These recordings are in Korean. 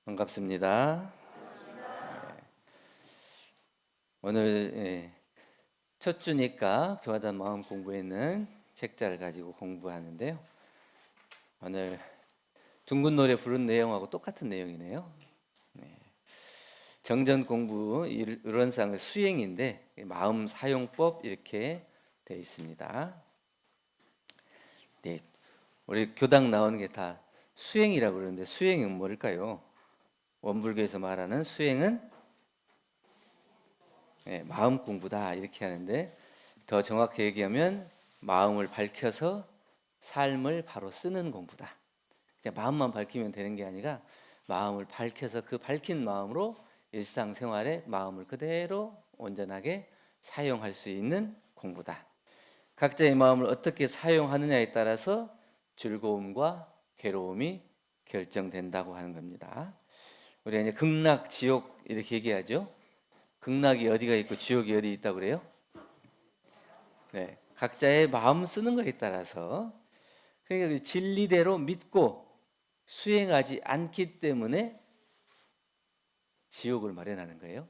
반갑습니다. 오늘 첫 주니까 교하다 마음 공부에는 책자를 가지고 공부하는데요. 오늘 둥근 노래 부른 내용하고 똑같은 내용이네요. 정전 공부 이론상의 수행인데 마음 사용법 이렇게 되어 있습니다. 네, 우리 교당 나오는 게 다 수행이라고 그러는데 수행은 뭘까요? 원불교에서 말하는 수행은 마음 공부다 이렇게 하는데 더 정확히 얘기하면 마음을 밝혀서 삶을 바로 쓰는 공부다. 그냥 마음만 밝히면 되는 게 아니라 마음을 밝혀서 그 밝힌 마음으로 일상생활에 마음을 그대로 온전하게 사용할 수 있는 공부다. 각자의 마음을 어떻게 사용하느냐에 따라서 즐거움과 괴로움이 결정된다고 하는 겁니다. 우리가 이제 극락, 지옥 이렇게 얘기하죠. 극락이 어디가 있고 지옥이 어디 있다고 그래요? 네, 각자의 마음 쓰는 거에 따라서 그러니까 그 진리대로 믿고 수행하지 않기 때문에 지옥을 마련하는 거예요.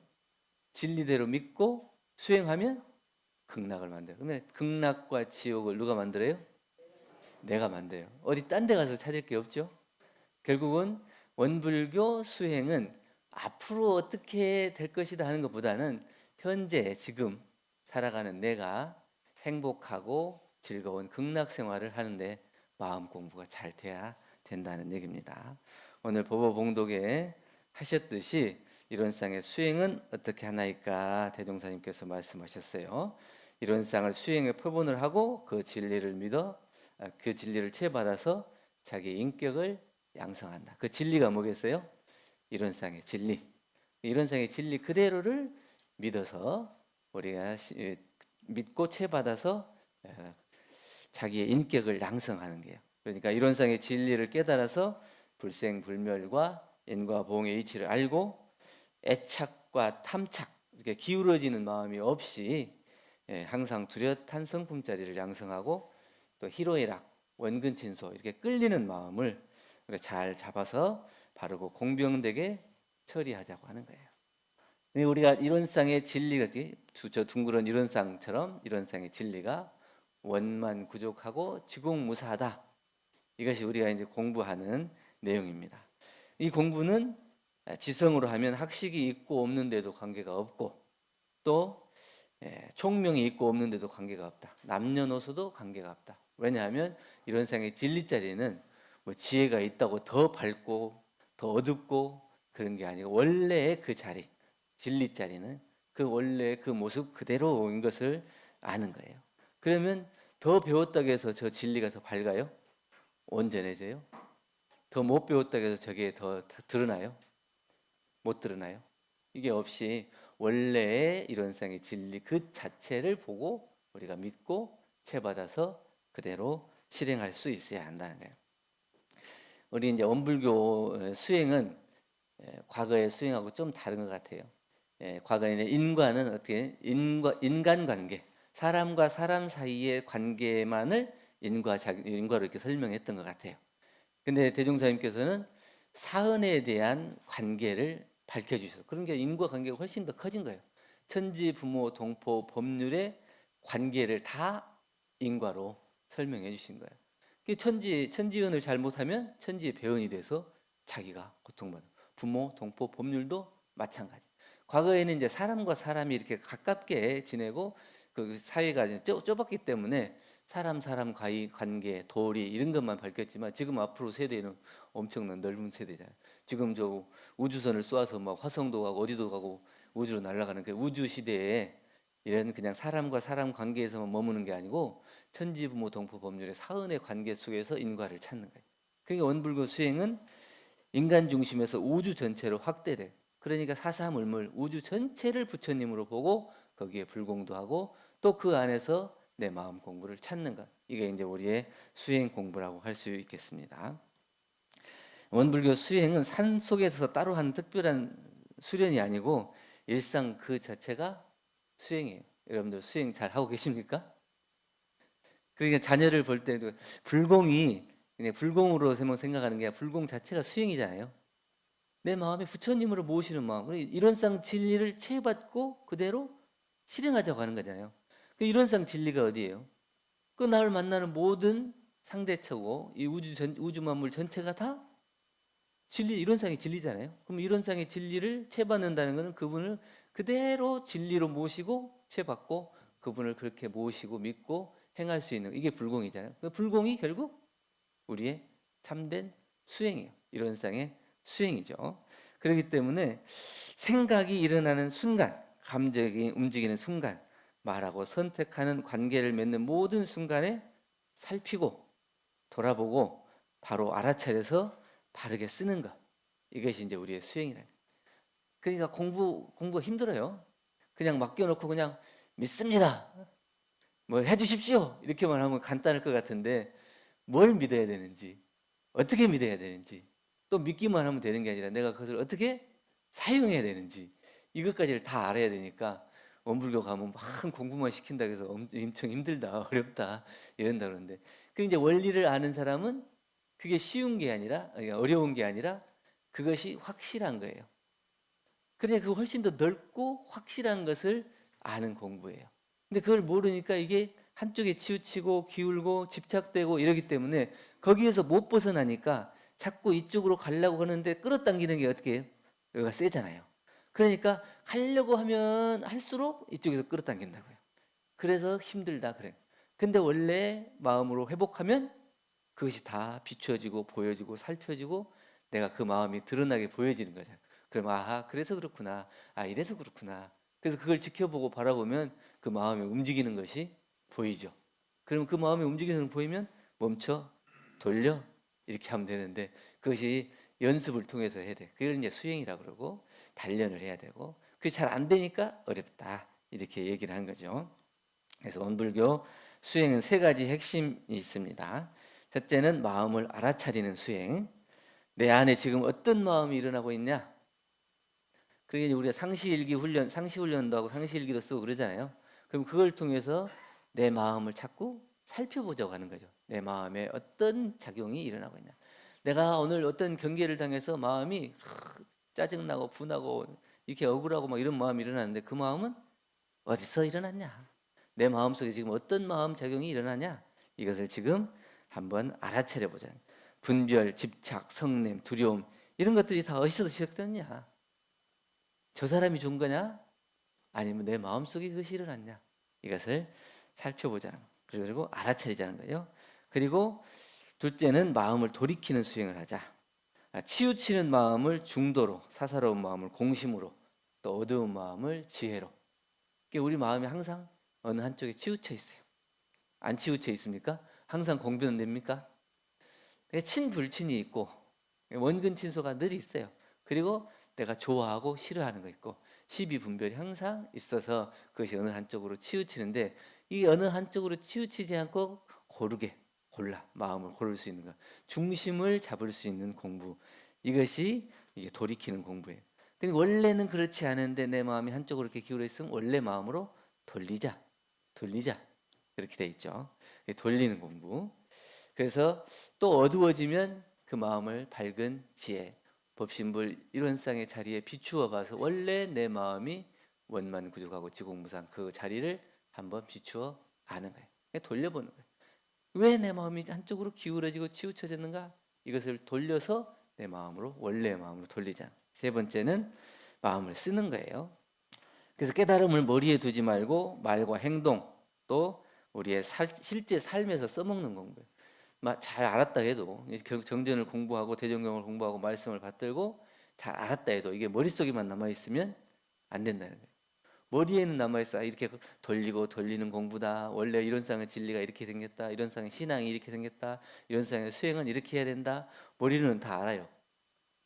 진리대로 믿고 수행하면 극락을 만들어요. 그러면 극락과 지옥을 누가 만들어요? 내가 만들어요. 어디 딴 데 가서 찾을 게 없죠. 결국은 원불교 수행은 앞으로 어떻게 될 것이다 하는 것보다는 현재 지금 살아가는 내가 행복하고 즐거운 극락 생활을 하는데 마음 공부가 잘 돼야 된다는 얘기입니다. 오늘 보보봉독에 하셨듯이 이론상의 수행은 어떻게 하나이까 대종사님께서 말씀하셨어요. 이론상을 수행의 표본을 하고 그 진리를 믿어 그 진리를 체받아서 자기 인격을 양성한다. 그 진리가 뭐겠어요? 이론상의 진리. 이론상의 진리 그대로를 믿어서 우리가 믿고 체받아서 자기의 인격을 양성하는 거예요. 그러니까 이론상의 진리를 깨달아서 불생불멸과 인과보응의 이치를 알고 애착과 탐착 이렇게 기울어지는 마음이 없이 항상 뚜렷한 성품자리를 양성하고 또 희로애락, 원근친소 이렇게 끌리는 마음을 잘 잡아서 바르고 공병되게 처리하자고 하는 거예요. 우리가 이론상의 진리가 저 둥그런 이론상처럼 이론상의 진리가 원만구족하고 지공무사하다. 이것이 우리가 이제 공부하는 내용입니다. 이 공부는 지성으로 하면 학식이 있고 없는데도 관계가 없고 또 총명이 있고 없는데도 관계가 없다. 남녀노소도 관계가 없다. 왜냐하면 이론상의 진리 자리는 뭐 지혜가 있다고 더 밝고 더 어둡고 그런 게 아니고 원래의 그 자리, 진리 자리는 그 원래의 그 모습 그대로인 것을 아는 거예요. 그러면 더 배웠다고 해서 저 진리가 더 밝아요? 온전해져요? 더 못 배웠다고 해서 저게 더 드러나요? 못 드러나요? 이게 없이 원래의 이론상의 진리 그 자체를 보고 우리가 믿고 체받아서 그대로 실행할 수 있어야 한다는 거예요. 우리 이제 원불교 수행은 과거의 수행하고 좀 다른 것 같아요. 과거에는 인과는 어떻게 인간 관계, 사람과 사람 사이의 관계만을 인과로 이렇게 설명했던 것 같아요. 근데 대종사님께서는 사은에 대한 관계를 밝혀주셔서 그런 게 인과 관계가 훨씬 더 커진 거예요. 천지, 부모, 동포, 법률의 관계를 다 인과로 설명해 주신 거예요. 천지은을 잘못하면 천지의 배은이 돼서 자기가 고통받는 부모, 동포, 법률도 마찬가지. 과거에는 이제 사람과 사람이 이렇게 가깝게 지내고 그 사회가 좁았기 때문에 사람 관계, 도리 이런 것만 밝혔지만 지금 앞으로 세대는 엄청난 넓은 세대잖아요. 지금 저 우주선을 쏘아서 막 화성도 가고 어디도 가고 우주로 날아가는 그 우주 시대에 이런 그냥 사람과 사람 관계에서만 머무는 게 아니고 천지부모 동포 법률의 사은의 관계 속에서 인과를 찾는 거예요. 그러니까 원불교 수행은 인간 중심에서 우주 전체로 확대돼. 그러니까 사사물물 우주 전체를 부처님으로 보고 거기에 불공도 하고 또 그 안에서 내 마음 공부를 찾는 것. 이게 이제 우리의 수행 공부라고 할 수 있겠습니다. 원불교 수행은 산 속에서 따로 하는 특별한 수련이 아니고 일상 그 자체가 수행이에요. 여러분들 수행 잘 하고 계십니까? 그러니까 자녀를 볼 때도 불공이 그냥 불공으로 생각하는 게 아니라 불공 자체가 수행이잖아요. 내 마음에 부처님으로 모시는 마음, 이론상 진리를 체받고 그대로 실행하자고 하는 거잖아요. 그 이론상 진리가 어디예요? 그 나를 만나는 모든 상대처고 이 우주 만물 전체가 다 진리, 이론상의 진리잖아요. 그럼 이론상의 진리를 체받는다는 것은 그분을 그대로 진리로 모시고 체받고 그분을 그렇게 모시고 믿고 행할 수 있는, 이게 불공이잖아요. 그 불공이 결국 우리의 참된 수행이에요. 이론상의 수행이죠. 그렇기 때문에 생각이 일어나는 순간, 감정이 움직이는 순간, 말하고 선택하는 관계를 맺는 모든 순간에 살피고 돌아보고 바로 알아차려서 바르게 쓰는 것. 이것이 이제 우리의 수행이라. 그러니까 공부가 힘들어요. 그냥 맡겨놓고 그냥 믿습니다. 뭐 해주십시오. 이렇게만 하면 간단할 것 같은데 뭘 믿어야 되는지, 어떻게 믿어야 되는지, 또 믿기만 하면 되는 게 아니라 내가 그것을 어떻게 사용해야 되는지 이것까지를 다 알아야 되니까 원불교 가면 막 공부만 시킨다고 해서 엄청 힘들다, 어렵다 이런다 그러는데, 그 이제 원리를 아는 사람은 그게 쉬운 게 아니라, 어려운 게 아니라 그것이 확실한 거예요. 그러니까 그 훨씬 더 넓고 확실한 것을 아는 공부예요. 근데 그걸 모르니까 이게 한쪽에 치우치고 기울고 집착되고 이러기 때문에 거기에서 못 벗어나니까 자꾸 이쪽으로 가려고 하는데 끌어당기는 게 어떻게 해요? 여기가 세잖아요. 그러니까 가려고 하면 할수록 이쪽에서 끌어당긴다고요. 그래서 힘들다 그래요. 근데 원래 마음으로 회복하면 그것이 다 비춰지고 보여지고 살펴지고 내가 그 마음이 드러나게 보여지는 거잖아요. 그럼 아하, 그래서 그렇구나. 아, 이래서 그렇구나. 그래서 그걸 지켜보고 바라보면 그 마음이 움직이는 것이 보이죠. 그럼 그 마음이 움직이는 걸 보이면 멈춰, 돌려 이렇게 하면 되는데 그것이 연습을 통해서 해야 돼. 그걸 이제 수행이라고 그러고 단련을 해야 되고 그게 잘 안 되니까 어렵다. 이렇게 얘기를 한 거죠. 그래서 원불교 수행은 세 가지 핵심이 있습니다. 첫째는 마음을 알아차리는 수행. 내 안에 지금 어떤 마음이 일어나고 있냐? 그게 우리가 상시일기 훈련, 상시훈련도 하고 상시일기도 쓰고 그러잖아요. 그럼 그걸 통해서 내 마음을 자꾸 살펴보자고 하는 거죠. 내 마음에 어떤 작용이 일어나고 있냐. 내가 오늘 어떤 경계를 당해서 마음이 짜증나고 분하고 이렇게 억울하고 막 이런 마음이 일어나는데 그 마음은 어디서 일어났냐? 내 마음속에 지금 어떤 마음 작용이 일어나냐? 이것을 지금 한번 알아차려 보자. 분별, 집착, 성냄, 두려움 이런 것들이 다 어디서 시작됐냐? 저 사람이 준 거냐? 아니면 내 마음속에 그것이 일어났냐? 이것을 살펴보자는 거. 그리고 알아차리자는 거예요. 그리고 둘째는 마음을 돌이키는 수행을 하자. 치우치는 마음을 중도로, 사사로운 마음을 공심으로, 또 어두운 마음을 지혜로. 우리 마음이 항상 어느 한쪽에 치우쳐 있어요. 안 치우쳐 있습니까? 항상 공변은 됩니까? 친불친이 있고 원근친소가 늘 있어요. 그리고 내가 좋아하고 싫어하는 거 있고 시비분별이 항상 있어서 그것이 어느 한쪽으로 치우치는데 이 어느 한쪽으로 치우치지 않고 고르게 골라 마음을 고를 수 있는 것, 중심을 잡을 수 있는 공부, 이것이 이게 돌이키는 공부예요. 근데 원래는 그렇지 않은데 내 마음이 한쪽으로 이렇게 기울어 있으면 원래 마음으로 돌리자 이렇게 돼 있죠. 돌리는 공부. 그래서 또 어두워지면 그 마음을 밝은 지혜, 법신불 이론상의 자리에 비추어 봐서 원래 내 마음이 원만구족하고 지공무상 그 자리를 한번 비추어 아는 거예요. 돌려보는 거예요. 왜 내 마음이 한쪽으로 기울어지고 치우쳐졌는가? 이것을 돌려서 내 마음으로 원래의 마음으로 돌리자. 세 번째는 마음을 쓰는 거예요. 그래서 깨달음을 머리에 두지 말고 말과 행동 또 우리의 실제 삶에서 써먹는 공부예요. 잘 알았다 해도 정전을 공부하고 대종경을 공부하고 말씀을 받들고 잘 알았다 해도 이게 머릿속에만 남아있으면 안 된다는 거예요. 머리에는 남아있어. 이렇게 돌리고 돌리는 공부다. 원래 이론상의 진리가 이렇게 생겼다. 이론상의 신앙이 이렇게 생겼다. 이론상의 수행은 이렇게 해야 된다. 머리로는 다 알아요.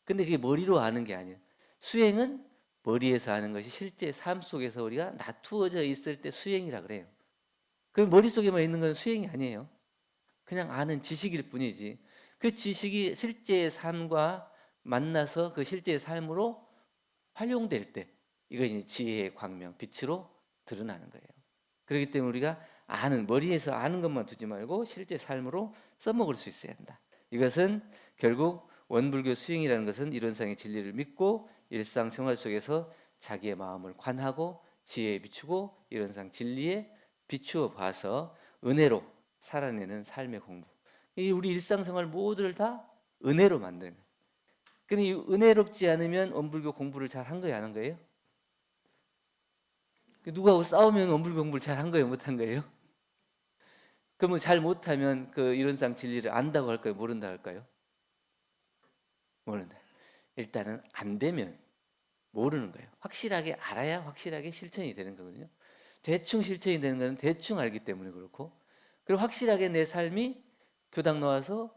근데 그게 머리로 아는 게 아니에요. 수행은 머리에서 하는 것이 실제 삶 속에서 우리가 놔두어져 있을 때 수행이라 그래요. 그럼 머릿속에만 있는 건 수행이 아니에요. 그냥 아는 지식일 뿐이지. 그 지식이 실제의 삶과 만나서 그 실제의 삶으로 활용될 때 이것이 지혜의 광명, 빛으로 드러나는 거예요. 그렇기 때문에 우리가 머리에서 아는 것만 두지 말고 실제 삶으로 써먹을 수 있어야 한다. 이것은 결국 원불교 수행이라는 것은 이론상의 진리를 믿고 일상생활 속에서 자기의 마음을 관하고 지혜에 비추고 이론상 진리에 비추어 봐서 은혜로 살아내는 삶의 공부. 이 우리 일상생활 모두를 다 은혜로 만드는 거예요. 근데 이 은혜롭지 않으면 원불교 공부를 잘 한 거예요, 안 한 거예요? 누구하고 싸우면 원불교 공부를 잘 한 거예요, 못 한 거예요? 그러면 잘 못하면 그 이론상 진리를 안다고 할까요, 모른다 할까요? 모른다. 일단은 안 되면 모르는 거예요. 확실하게 알아야 확실하게 실천이 되는 거거든요. 대충 실천이 되는 거는 대충 알기 때문에 그렇고, 그리고 확실하게 내 삶이 교당 나와서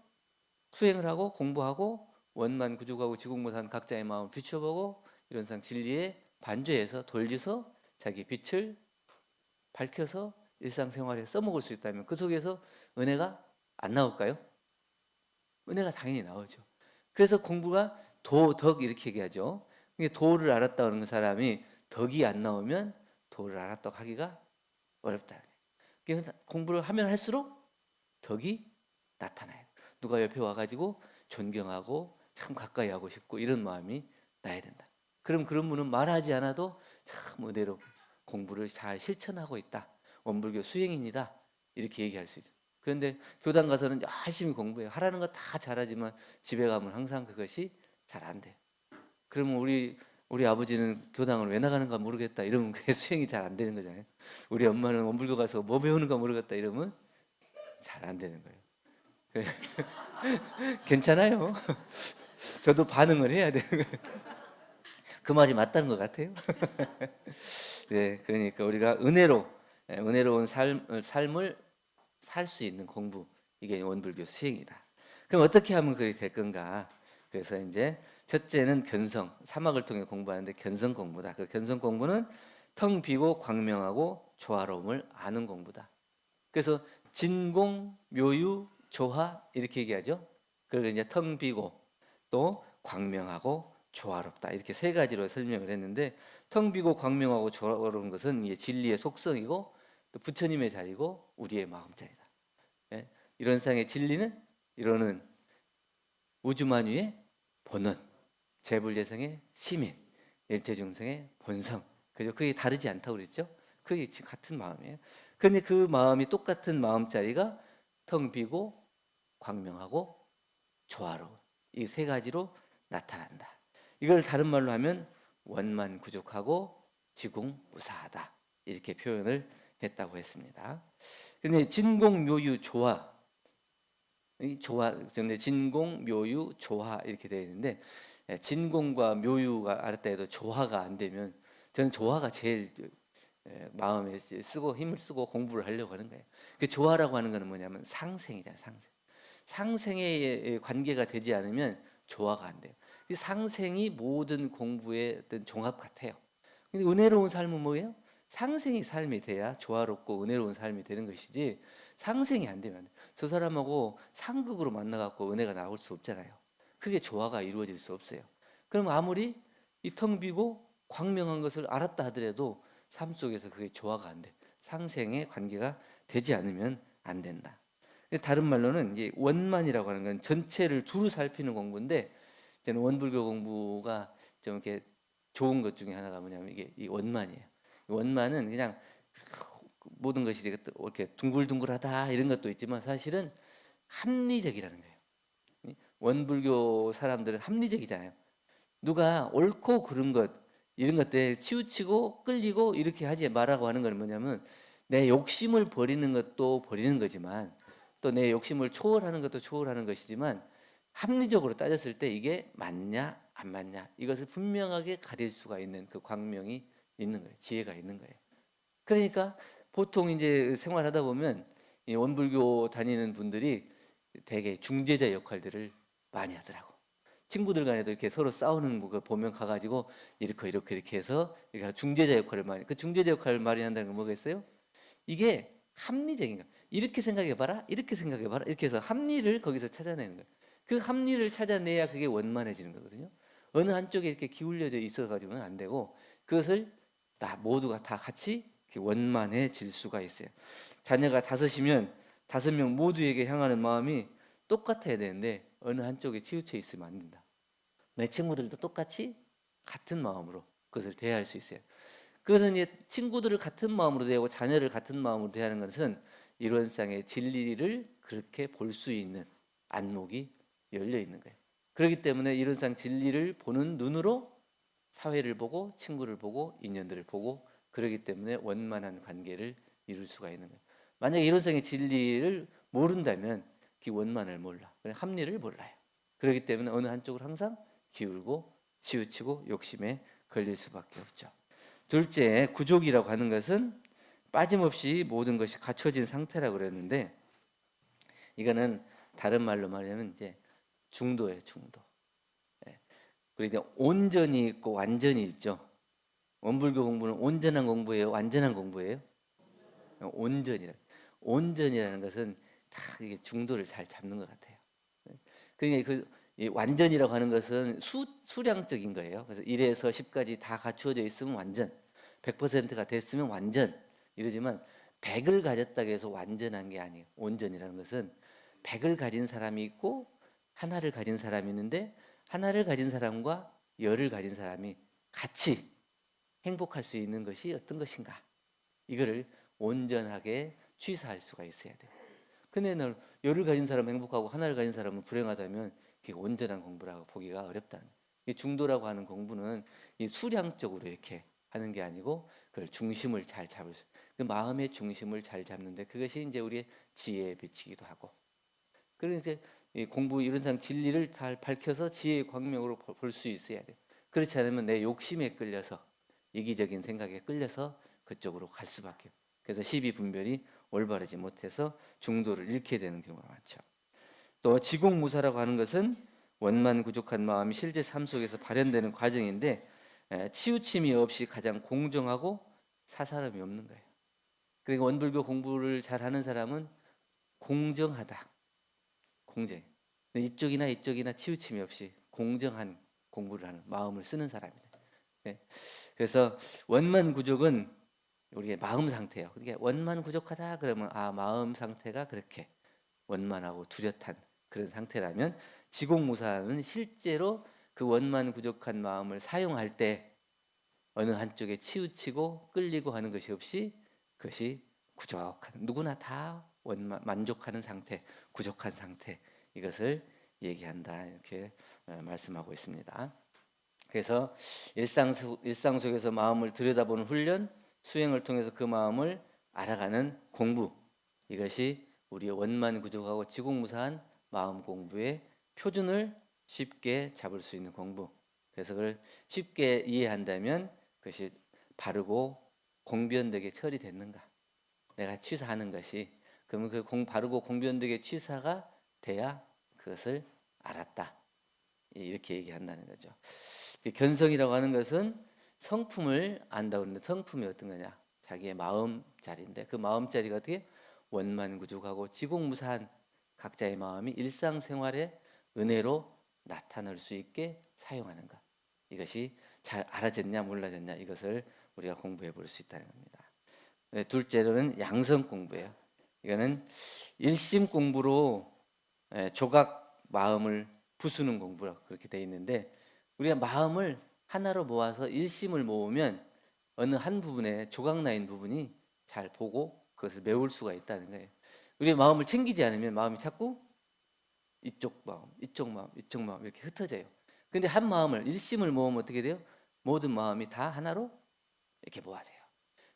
수행을 하고 공부하고 원만 구족하고 지공무산 각자의 마음을 비춰보고 이론상 진리에 반주해서 돌려서 자기 빛을 밝혀서 일상생활에 써먹을 수 있다면 그 속에서 은혜가 안 나올까요? 은혜가 당연히 나오죠. 그래서 공부가 도덕 이렇게 얘기하죠. 도를 알았다는 사람이 덕이 안 나오면 도를 알았다고 하기가 어렵다. 공부를 하면 할수록 덕이 나타나요. 누가 옆에 와가지고 존경하고 참 가까이 하고 싶고 이런 마음이 나야 된다. 그럼 그런 분은 말하지 않아도 참 은혜로 공부를 잘 실천하고 있다. 원불교 수행인이다. 이렇게 얘기할 수 있어요. 그런데 교당 가서는 열심히 공부해요. 하라는 거 다 잘하지만 집에 가면 항상 그것이 잘 안 돼요. 그러면 우리 아버지는 교당을 왜 나가는가 모르겠다 이러면 그게 수행이 잘 안 되는 거잖아요. 우리 엄마는 원불교 가서 뭐 배우는가 모르겠다 이러면 잘 안 되는 거예요. 괜찮아요. 저도 반응을 해야 되는 거예요. 그 말이 맞다는 것 같아요. 네, 그러니까 우리가 은혜로운 삶을 살 수 있는 공부, 이게 원불교 수행이다. 그럼 어떻게 하면 그게 될 건가? 그래서 이제 첫째는 견성, 사막을 통해 공부하는데 견성 공부다. 그 견성 공부는 텅 비고 광명하고 조화로움을 아는 공부다. 그래서 진공, 묘유, 조화 이렇게 얘기하죠. 그리고 이제 텅 비고 또 광명하고 조화롭다 이렇게 세 가지로 설명을 했는데, 텅 비고 광명하고 조화로운 것은 이게 진리의 속성이고 또 부처님의 자리고 우리의 마음자리다. 예? 이론상의 진리는 이론은 우주만유의 본원, 재불예성의 시민, 일체중생의 본성. 그죠? 그게 다르지 않다고 그랬죠? 그게 같은 마음이에요. 근데 그 마음이 똑같은 마음자리가 텅 비고 광명하고 조화로운 이 세 가지로 나타난다. 이걸 다른 말로 하면 원만구족하고 지공무사하다 이렇게 표현을 했다고 했습니다. 근데 진공묘유 조화, 이 조화, 근데 진공묘유 조화 이렇게 되어 있는데, 진공과 묘유가 알았다 해도 조화가 안 되면 저는 조화가 제일 마음에 쓰고 힘을 쓰고 공부를 하려고 하는 거예요. 그 조화라고 하는 거는 뭐냐면 상생이잖아요. 상생의 관계가 되지 않으면 조화가 안 돼요. 이 상생이 모든 공부의 어떤 종합 같아요. 근데 은혜로운 삶은 뭐예요? 상생이 삶이 돼야 조화롭고 은혜로운 삶이 되는 것이지, 상생이 안 되면 저 사람하고 상극으로 만나갖고 은혜가 나올 수 없잖아요. 그게 조화가 이루어질 수 없어요. 그럼 아무리 이 텅 비고 광명한 것을 알았다 하더라도 삶 속에서 그게 조화가 안 돼. 상생의 관계가 되지 않으면 안 된다. 다른 말로는 이제 원만이라고 하는 건 전체를 두루 살피는 공부인데, 저는 원불교 공부가 좀 이렇게 좋은 것 중에 하나가 뭐냐면 이게 이 원만이에요. 원만은 그냥 모든 것이 이렇게 둥글둥글하다 이런 것도 있지만 사실은 합리적이라는 거예요. 원불교 사람들은 합리적이잖아요. 누가 옳고 그른 것 이런 것들 치우치고 끌리고 이렇게 하지 말라고 하는 건 뭐냐면, 내 욕심을 버리는 것도 버리는 거지만 또 내 욕심을 초월하는 것도 초월하는 것이지만, 합리적으로 따졌을 때 이게 맞냐 안 맞냐 이것을 분명하게 가릴 수가 있는 그 광명이 있는 거예요. 지혜가 있는 거예요. 그러니까 보통 이제 생활하다 보면 이 원불교 다니는 분들이 되게 중재자 역할들을 많이 하더라고. 친구들 간에도 이렇게 서로 싸우는 거 보면 가가지고 이렇게 해서 중재자 역할을 많이, 그 중재자 역할을 많이 한다는 건 뭐겠어요? 이게 합리적인 거. 이렇게 생각해봐라, 이렇게 생각해봐라, 이렇게 해서 합리를 거기서 찾아내는 거예요. 그 합리를 찾아내야 그게 원만해지는 거거든요. 어느 한쪽에 이렇게 기울여져 있어가지고는 안 되고, 그것을 모두가 다 같이 원만해질 수가 있어요. 자녀가 5이면 5명 모두에게 향하는 마음이 똑같아야 되는데 어느 한쪽에 치우쳐 있으면 안 된다. 내 친구들도 똑같이 같은 마음으로 그것을 대할 수 있어요. 그것은 이제 친구들을 같은 마음으로 대하고 자녀를 같은 마음으로 대하는 것은 이론상의 진리를 그렇게 볼 수 있는 안목이 열려 있는 거예요. 그렇기 때문에 이론상 진리를 보는 눈으로 사회를 보고 친구를 보고 인연들을 보고 그러기 때문에 원만한 관계를 이룰 수가 있는 거예요. 만약에 이론상의 진리를 모른다면 그 원만을 몰라. 합리를 몰라요. 그렇기 때문에 어느 한쪽을 항상 기울고 치우치고 욕심에 걸릴 수밖에 없죠. 둘째, 구족이라고 하는 것은 빠짐없이 모든 것이 갖춰진 상태라고 그랬는데 이거는 다른 말로 말하면 이제 중도예요, 중도. 예. 그리고 이제 온전히 있고 완전히 있죠. 원불교 공부는 온전한 공부예요, 완전한 공부예요? 온전이라. 온전이라는 것은 다 이게 중도를 잘 잡는 것 같아요. 그러니까 이 완전이라고 하는 것은 수량적인 거예요. 그래서 1에서 10까지 다 갖추어져 있으면 완전, 100%가 됐으면 완전 이러지만 100을 가졌다고 해서 완전한 게 아니에요. 온전이라는 것은 100을 가진 사람이 있고 하나를 가진 사람이 있는데 하나를 가진 사람과 10을 가진 사람이 같이 행복할 수 있는 것이 어떤 것인가? 이거를 온전하게 취사할 수가 있어야 돼요. 근데 너 10을 가진 사람은 행복하고 하나를 가진 사람은 불행하다면 그게 온전한 공부라고 보기가 어렵다는 거예요. 중도라고 하는 공부는 이 수량적으로 이렇게 하는 게 아니고 그걸 중심을 잘 잡을 수, 그 마음의 중심을 잘 잡는데 그것이 이제 우리의 지혜에 비치기도 하고. 그러니까 이 공부 이론상 진리를 잘 밝혀서 지혜의 광명으로 볼 수 있어야 돼요. 그렇지 않으면 내 욕심에 끌려서 이기적인 생각에 끌려서 그쪽으로 갈 수밖에. 그래서 시비분별이 올바르지 못해서 중도를 잃게 되는 경우가 많죠. 또 지공무사라고 하는 것은 원만구족한 마음이 실제 삶 속에서 발현되는 과정인데 치우침이 없이 가장 공정하고 사사름이 없는 거예요. 그러니까 원불교 공부를 잘하는 사람은 공정하다. 공정. 이쪽이나 이쪽이나 치우침이 없이 공정한 공부를 하는 마음을 쓰는 사람이다. 그래서 원만구족은 우리의 마음 상태예요. 그러니까 원만구족하다 그러면 마음 상태가 그렇게 원만하고 뚜렷한 그런 상태라면 지공무사는 실제로 그 원만구족한 마음을 사용할 때 어느 한쪽에 치우치고 끌리고 하는 것이 없이 그것이 구족한 누구나 다 만족하는 상태, 구족한 상태 이것을 얘기한다 이렇게 말씀하고 있습니다. 그래서 일상 속에서 마음을 들여다보는 훈련, 수행을 통해서 그 마음을 알아가는 공부 이것이 우리의 원만구족하고 지공무사한 마음 공부의 표준을 쉽게 잡을 수 있는 공부. 그래서 그걸 쉽게 이해한다면 그것이 바르고 공변되게 처리됐는가? 내가 취사하는 것이 그러면 그 바르고 공변되게 취사가 돼야 그것을 알았다. 이렇게 얘기한다는 거죠. 견성이라고 하는 것은 성품을 안다고 하는데 성품이 어떤 거냐? 자기의 마음자리인데 그 마음자리가 어떻게 원만구족하고 지공무사한 각자의 마음이 일상생활에 은혜로 나타날 수 있게 사용하는 것. 이것이 잘 알아졌냐 몰라졌냐 이것을 우리가 공부해 볼 수 있다는 겁니다. 둘째로는 양성 공부예요. 이거는 일심 공부로 조각 마음을 부수는 공부라고 그렇게 돼 있는데 우리가 마음을 하나로 모아서 일심을 모으면 어느 한 부분에 조각나인 부분이 잘 보고 그것을 메울 수가 있다는 거예요. 우리의 마음을 챙기지 않으면 마음이 자꾸 이쪽 마음, 이쪽 마음, 이쪽 마음 이렇게 흩어져요. 근데 한 마음을 일심을 모으면 어떻게 돼요? 모든 마음이 다 하나로 이렇게 모아져요.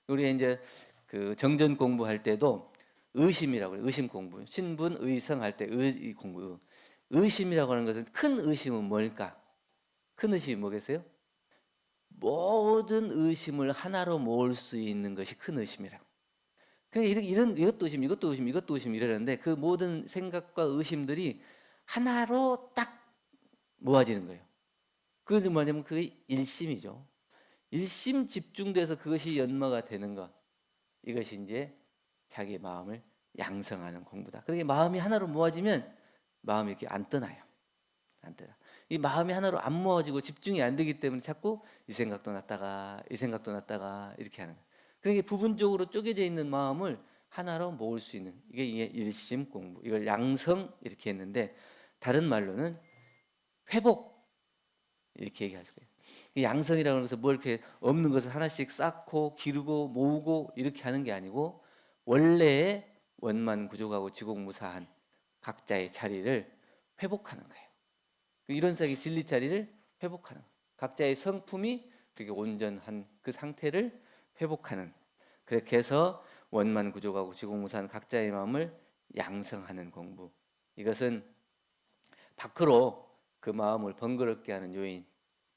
우리 이제 그 정전 공부할 때도 의심이라고 해요. 의심 공부. 신분 의성 할 때 공부. 의심이라고 하는 것은 큰 의심은 뭘까? 큰 의심이 뭐겠어요? 모든 의심을 하나로 모을 수 있는 것이 큰 의심이라고. 그러니까 이것도 의심, 이것도 의심, 이것도 의심 이러는데 그 모든 생각과 의심들이 하나로 딱 모아지는 거예요. 그것이 뭐냐면 그게 일심이죠. 일심 집중돼서 그것이 연마가 되는 것. 이것이 이제 자기 마음을 양성하는 공부다. 그러니까 마음이 하나로 모아지면 마음이 이렇게 안 떠나요. 안 떠나. 이 마음이 하나로 안 모아지고 집중이 안 되기 때문에 자꾸 이 생각도 났다가 이 생각도 났다가 이렇게 하는 거예요. 그러니까 부분적으로 쪼개져 있는 마음을 하나로 모을 수 있는 이게 일심 공부. 이걸 양성 이렇게 했는데 다른 말로는 회복 이렇게 얘기할 수가 있어요. 양성이라고 해서 뭘 이렇게 없는 것을 하나씩 쌓고 기르고 모으고 이렇게 하는 게 아니고 원래의 원만 구조하고 지공무사한 각자의 자리를 회복하는 거예요. 이런 색의 진리 자리를 회복하는 거예요. 각자의 성품이 그렇게 온전한 그 상태를 회복하는, 그렇게 해서 원만 구조하고 지공무사한 각자의 마음을 양성하는 공부. 이것은 밖으로 그 마음을 번거롭게 하는 요인,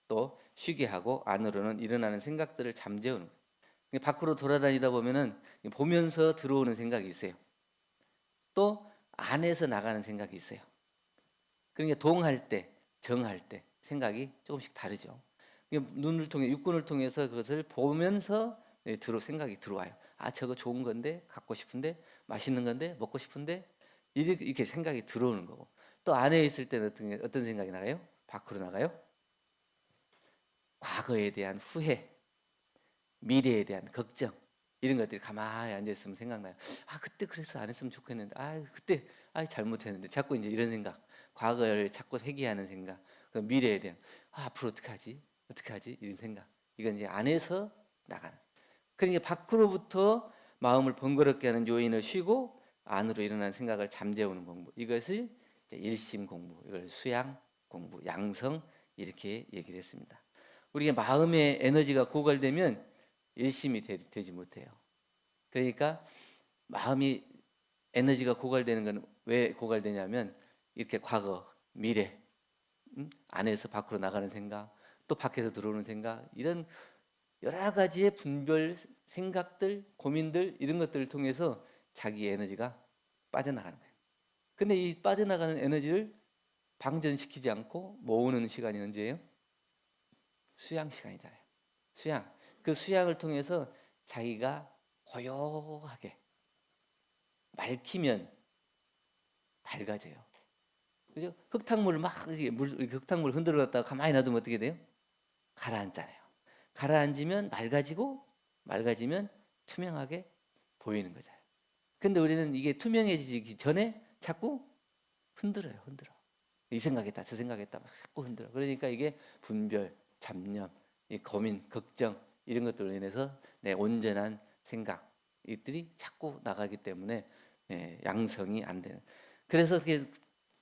또 쉬게 하고 안으로는 일어나는 생각들을 잠재우는 거예요. 밖으로 돌아다니다 보면은 보면서 들어오는 생각이 있어요. 또 안에서 나가는 생각이 있어요. 그러니까 동할 때, 정할 때 생각이 조금씩 다르죠. 눈을 통해, 육군을 통해서 그것을 보면서 생각이 들어와요. 아, 저거 좋은 건데, 갖고 싶은데, 맛있는 건데, 먹고 싶은데, 이렇게 생각이 들어오는 거고. 또 안에 있을 때는 어떤 생각이 나가요? 밖으로 나가요? 과거에 대한 후회, 미래에 대한 걱정, 이런 것들이 가만히 앉아 있으면 생각나요. 아, 그때 그래서 안 했으면 좋겠는데, 아, 그때 잘못했는데, 자꾸 이제 이런 생각, 과거를 자꾸 회귀하는 생각, 그 미래에 대한 앞으로 어떻게 하지, 어떻게 하지, 이런 생각. 이건 이제 안에서 나가는. 그러니까 밖으로부터 마음을 번거롭게 하는 요인을 쉬고 안으로 일어나는 생각을 잠재우는 공부. 이것을 일심 공부, 이걸 수양 공부, 양성 이렇게 얘기를 했습니다. 우리가 마음의 에너지가 고갈되면 일심이 되지 못해요. 그러니까 마음이 에너지가 고갈되는 건 왜 고갈되냐면 이렇게 과거, 미래, 안에서 밖으로 나가는 생각, 또 밖에서 들어오는 생각, 이런 여러 가지의 분별 생각들, 고민들 이런 것들을 통해서 자기 에너지가 빠져나가는 거예요. 근데 이 빠져나가는 에너지를 방전시키지 않고 모으는 시간이 언제예요? 수양 시간이잖아요. 수양. 그 수양을 통해서 자기가 고요하게 맑히면 밝아져요. 그죠? 흙탕물을 막 흙탕물 흔들어 갖다가 가만히 놔두면 어떻게 돼요? 가라앉잖아요. 가라앉으면 맑아지면 투명하게 보이는 거잖아요. 근데 우리는 이게 투명해지기 전에 자꾸 흔들어. 이 생각했다, 저 생각했다, 막 자꾸 흔들어. 그러니까 이게 분별, 잡념, 이 고민, 걱정 이런 것들로 인해서 내 온전한 생각들이 자꾸 나가기 때문에 양성이 안 되는. 그래서 그게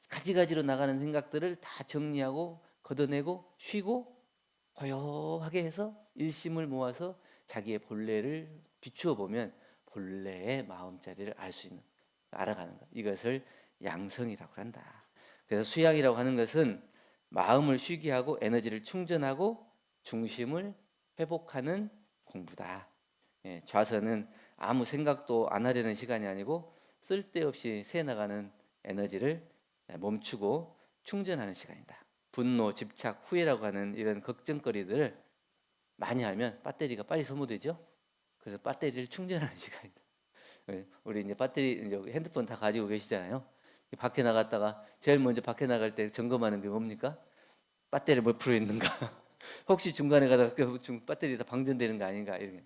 가지가지로 나가는 생각들을 다 정리하고 걷어내고 쉬고 고요하게 해서 일심을 모아서 자기의 본래를 비추어 보면 본래의 마음자리를 알아가는 것. 이것을 양성이라고 한다. 그래서 수양이라고 하는 것은 마음을 쉬게 하고 에너지를 충전하고 중심을 회복하는 공부다. 좌선은 아무 생각도 안 하려는 시간이 아니고 쓸데없이 새나가는 에너지를 멈추고 충전하는 시간이다. 분노, 집착, 후회라고 하는 이런 걱정거리들을 많이 하면 배터리가 빨리 소모되죠. 그래서 배터리를 충전하는 시간이다. 우리 이제 배터리 이제 핸드폰 다 가지고 계시잖아요. 밖에 나갔다가 제일 먼저 밖에 나갈 때 점검하는 게 뭡니까? 배터리 몇 프로 있는가? 혹시 중간에 가다가 배터리 다 방전되는 거 아닌가? 이런.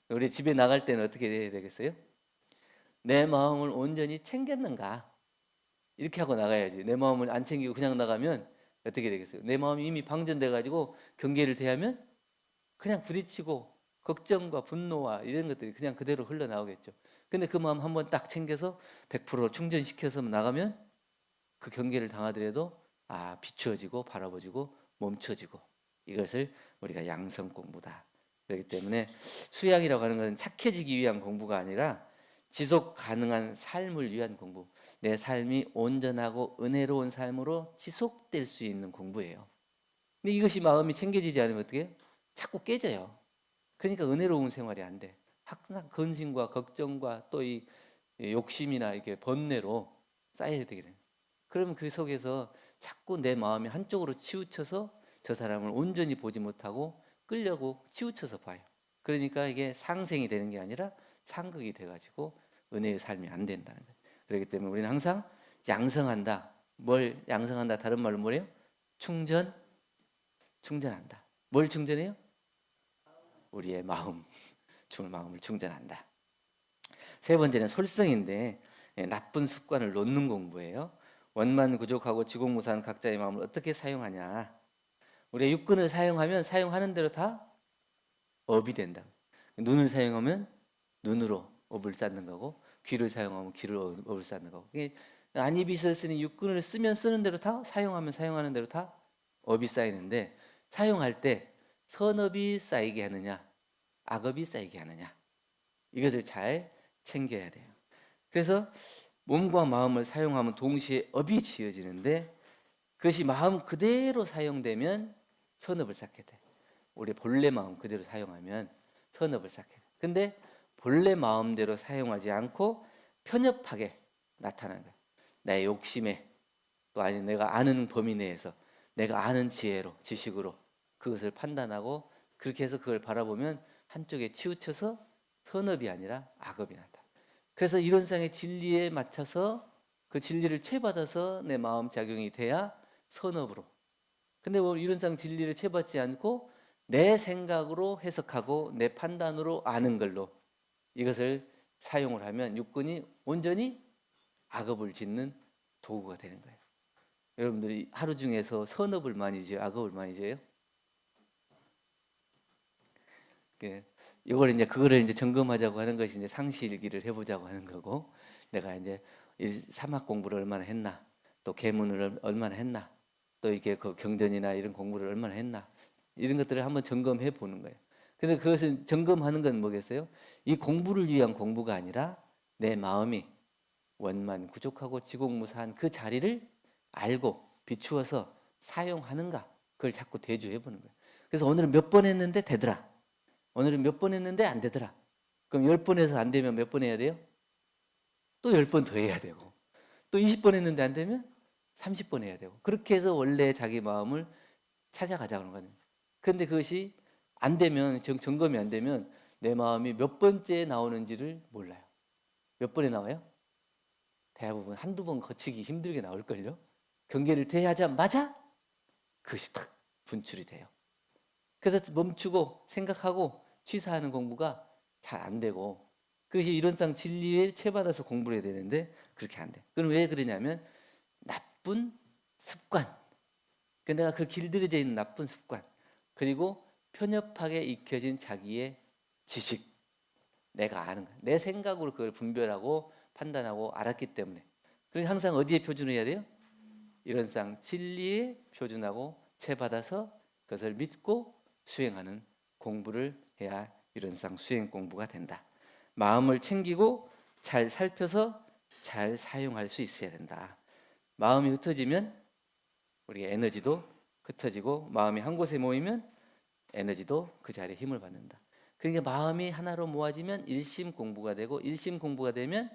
우리 집에 나갈 때는 어떻게 해야 되겠어요? 내 마음을 온전히 챙겼는가? 이렇게 하고 나가야지. 내 마음을 안 챙기고 그냥 나가면 어떻게 되겠어요? 내 마음이 이미 방전돼 가지고 경계를 대하면 그냥 부딪히고 걱정과 분노와 이런 것들이 그냥 그대로 흘러나오겠죠. 근데 그 마음 한번 딱 챙겨서 100% 충전시켜서 나가면 그 경계를 당하더라도 비추어지고 바라보지고 멈춰지고, 이것을 우리가 양성 공부다. 그렇기 때문에 수양이라고 하는 것은 착해지기 위한 공부가 아니라 지속 가능한 삶을 위한 공부, 내 삶이 온전하고 은혜로운 삶으로 지속될 수 있는 공부예요. 근데 이것이 마음이 챙겨지지 않으면 어떻게 해요? 자꾸 깨져요. 그러니까 은혜로운 생활이 안 돼. 항상 근심과 걱정과 또 이 욕심이나 이게 번뇌로 쌓여야 되게 돼요. 그러면 그 속에서 자꾸 내 마음이 한쪽으로 치우쳐서 저 사람을 온전히 보지 못하고 끌려고 치우쳐서 봐요. 그러니까 이게 상생이 되는 게 아니라 상극이 돼가지고 은혜의 삶이 안 된다는 거예요. 그렇기 때문에 우리는 항상 양성한다. 뭘 양성한다? 다른 말로 뭐래요? 충전한다. 뭘 충전해요? 우리의 마음을 충전한다. 세 번째는 솔성인데 나쁜 습관을 놓는 공부예요. 원만구족하고 지공무사한 각자의 마음을 어떻게 사용하냐. 우리가 육근을 사용하면 사용하는 대로 다 업이 된다. 눈을 사용하면 눈으로 업을 쌓는 거고, 귀를 사용하면 귀로 업을 쌓는 거고. 안이빛을 쓰니 육근을 쓰면 쓰는 대로 다, 사용하면 사용하는 대로 다 업이 쌓이는데, 사용할 때 선업이 쌓이게 하느냐 악업이 쌓이게 하느냐, 이것을 잘 챙겨야 돼요. 그래서 몸과 마음을 사용하면 동시에 업이 지어지는데, 그것이 마음 그대로 사용되면 선업을 쌓게 돼. 우리 본래 마음 그대로 사용하면 선업을 쌓게 돼. 근데 본래 마음대로 사용하지 않고 편협하게 나타나는 거야. 내 욕심에, 또 아니 내가 아는 범위 내에서 내가 아는 지혜로, 지식으로 그것을 판단하고 그렇게 해서 그걸 바라보면 한쪽에 치우쳐서 선업이 아니라 악업이 나타. 그래서 이론상의 진리에 맞춰서 그 진리를 채받아서 내 마음 작용이 돼야 선업으로. 근데 뭐 이론상 진리를 채받지 않고 내 생각으로 해석하고 내 판단으로 아는 걸로 이것을 사용을 하면 육군이 온전히 악업을 짓는 도구가 되는 거예요. 여러분들이 하루 중에서 선업을 많이 지어요, 악업을 많이 지어요? 이걸 이제 그거를 이제 점검하자고 하는 것이 이제 상시일기를 해보자고 하는 거고, 내가 이제 사막 공부를 얼마나 했나, 또 계문을 얼마나 했나, 또 이게 그 경전이나 이런 공부를 얼마나 했나, 이런 것들을 한번 점검해 보는 거예요. 근데 그것을 점검하는 건 뭐겠어요? 이 공부를 위한 공부가 아니라 내 마음이 원만구족하고 지공무사한 그 자리를 알고 비추어서 사용하는가, 그걸 자꾸 대조해 보는 거예요. 그래서 오늘은 몇 번 했는데 되더라, 오늘은 몇 번 했는데 안 되더라. 그럼 10번 해서 안 되면 몇 번 해야 돼요? 또 10번 더 해야 되고, 또 20번 했는데 안 되면 30번 해야 되고, 그렇게 해서 원래 자기 마음을 찾아가자는 거예요. 그런데 그것이 안 되면, 점검이 안 되면 내 마음이 몇 번째 나오는지를 몰라요. 몇 번에 나와요? 대부분 한두 번 거치기 힘들게 나올걸요. 경계를 대하자마자 그것이 탁 분출이 돼요. 그래서 멈추고 생각하고 취사하는 공부가 잘 안 되고, 그것이 이론상 진리에 채받아서 공부를 해야 되는데 그렇게 안 돼. 그럼 왜 그러냐면 나쁜 습관, 내가 그 길들여져 있는 나쁜 습관, 그리고 편협하게 익혀진 자기의 지식, 내가 아는 거야. 내 생각으로 그걸 분별하고 판단하고 알았기 때문에. 그러니까 항상 어디에 표준해야 돼요? 이론상 진리에 표준하고 채받아서 그것을 믿고 수행하는 공부를 해야 이론상 수행 공부가 된다. 마음을 챙기고 잘 살펴서 잘 사용할 수 있어야 된다. 마음이 흩어지면 우리의 에너지도 흩어지고, 마음이 한 곳에 모이면 에너지도 그 자리에 힘을 받는다. 그러니까 마음이 하나로 모아지면 일심 공부가 되고, 일심 공부가 되면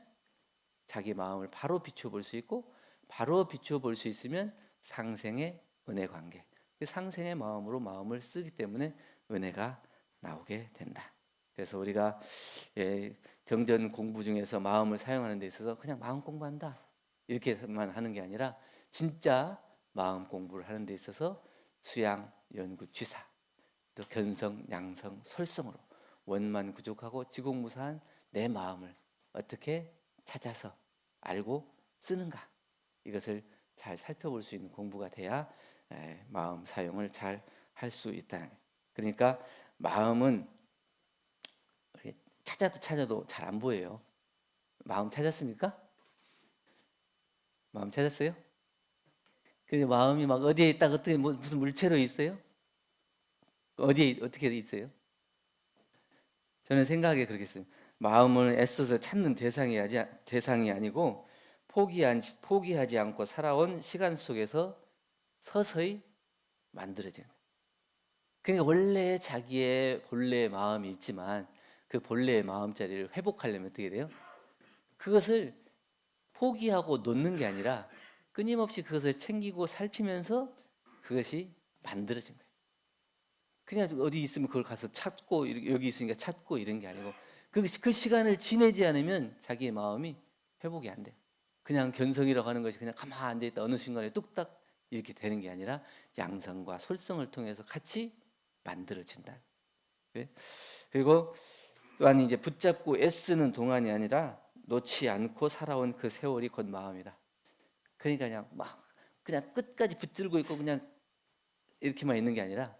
자기 마음을 바로 비춰볼 수 있고, 바로 비춰볼 수 있으면 상생의 은혜 관계, 상생의 마음으로 마음을 쓰기 때문에 은혜가 나오게 된다. 그래서 우리가 정전 공부 중에서 마음을 사용하는 데 있어서 그냥 마음 공부한다 이렇게만 하는 게 아니라, 진짜 마음 공부를 하는 데 있어서 수양, 연구, 취사, 또 견성, 양성, 솔성으로 원만구족하고 지공무사한 내 마음을 어떻게 찾아서 알고 쓰는가, 이것을 잘 살펴볼 수 있는 공부가 돼야 마음 사용을 잘 할 수 있다. 그러니까 마음은 찾아도 잘 안 보여요. 마음 찾았습니까? 마음 찾았어요? 근데 마음이 막 어디에 있다, 어떻게 무슨 물체로 있어요? 어디에 어떻게 있어요? 저는 생각에 그렇게 했어요. 마음을 애써서 찾는 대상이 아니고 포기하지 않고 살아온 시간 속에서 서서히 만들어지는 거예요. 그러니까 원래 자기의 본래의 마음이 있지만 그 본래의 마음자리를 회복하려면 어떻게 돼요? 그것을 포기하고 놓는 게 아니라 끊임없이 그것을 챙기고 살피면서 그것이 만들어진 거예요. 그냥 어디 있으면 그걸 가서 찾고, 여기 있으니까 찾고 이런 게 아니고, 그 시간을 지내지 않으면 자기의 마음이 회복이 안 돼요. 그냥 견성이라고 하는 것이 그냥 가만히 앉아있다 어느 순간에 뚝딱 이렇게 되는 게 아니라 양성과 솔성을 통해서 같이 만들어진다. 네? 그리고 또한 이제 붙잡고 애쓰는 동안이 아니라 놓지 않고 살아온 그 세월이 곧 마음이다. 그러니까 그냥 막 그냥 끝까지 붙들고 있고 그냥 이렇게만 있는 게 아니라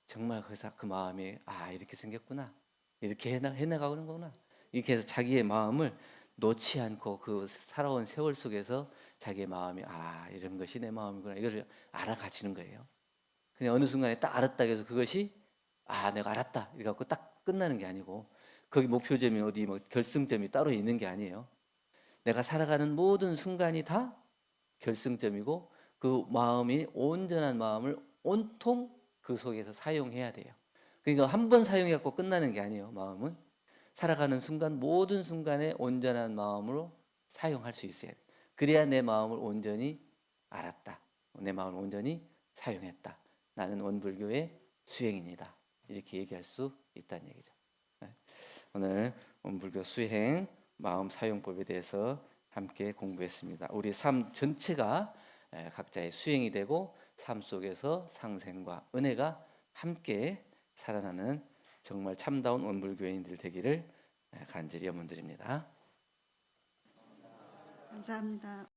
정말 그 마음이 아 이렇게 생겼구나, 이렇게 해나가는 거구나, 이렇게 해서 자기의 마음을 놓지 않고 그 살아온 세월 속에서 자기의 마음이 아 이런 것이 내 마음이구나 이걸 알아가지는 거예요. 그냥 어느 순간에 딱 알았다 해서 그것이 아 내가 알았다 이래 갖고 딱 끝나는 게 아니고 거기 목표점이 어디 뭐 결승점이 따로 있는 게 아니에요. 내가 살아가는 모든 순간이 다 결승점이고 그 마음이 온전한 마음을 온통 그 속에서 사용해야 돼요. 그러니까 한 번 사용해 갖고 끝나는 게 아니에요. 마음은 살아가는 순간 모든 순간에 온전한 마음으로 사용할 수 있어야 돼. 그래야 내 마음을 온전히 알았다. 내 마음을 온전히 사용했다. 나는 원불교의 수행인이다. 이렇게 얘기할 수 있다는 얘기죠. 네. 오늘 원불교 수행 마음 사용법에 대해서 함께 공부했습니다. 우리 삶 전체가 각자의 수행이 되고 삶 속에서 상생과 은혜가 함께 살아나는 정말 참다운 원불교인들 되기를 간절히 염원드립니다. 감사합니다.